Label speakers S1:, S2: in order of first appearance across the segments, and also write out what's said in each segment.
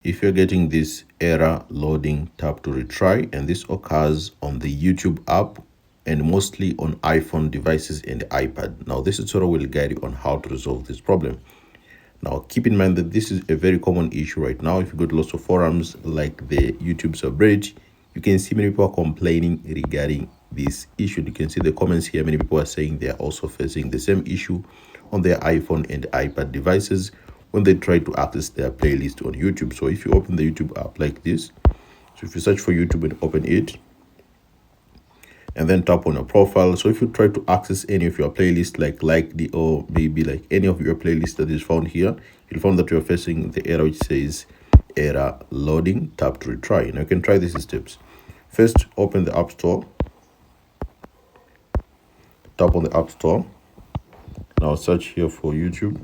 S1: If you're getting this error loading, tap to retry, and this occurs on the YouTube app and mostly on iPhone devices and iPad. Now this tutorial will guide you on how to resolve this problem. Now keep in mind that this is a very common issue right now. If you go to lots of forums like the YouTube subreddit, you can see many people are complaining regarding this issue. You can see the comments here. Many people are saying they are also facing the same issue on their iPhone and iPad devices when they try to access their playlist on YouTube. So if you open the YouTube app like this, so if you search for YouTube and open it, and then tap on your profile. So if you try to access any of your playlists, or maybe like any of your playlists that is found here, you'll find that you're facing the error which says error loading, tap to retry. Now you can try these steps. First, open the App Store, tap on the App Store. Now search here for YouTube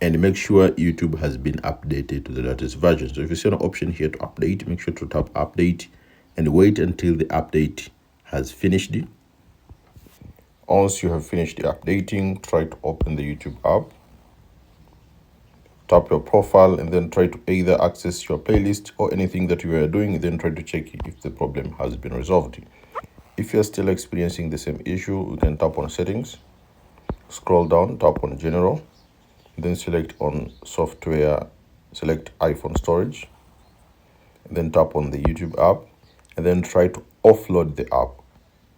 S1: and make sure YouTube has been updated to the latest version. So if you see an option here to update, make sure to tap update and wait until the update has finished. Once you have finished the updating, try to open the YouTube app, tap your profile, and then try to either access your playlist or anything that you are doing, then try to check if the problem has been resolved. If you're still experiencing the same issue, you can tap on settings, scroll down, tap on general, then select on software, select iPhone storage, and then tap on the YouTube app, and then try to offload the app.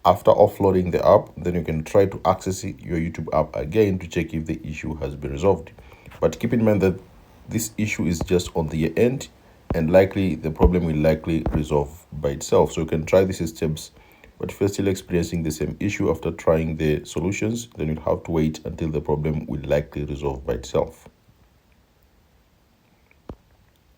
S1: After offloading the app, then you can try to access your YouTube app again to check if the issue has been resolved. But keep in mind that this issue is just on the end, and likely the problem will likely resolve by itself. So you can try these steps, but if you're still experiencing the same issue after trying the solutions, then you'll have to wait until the problem will likely resolve by itself.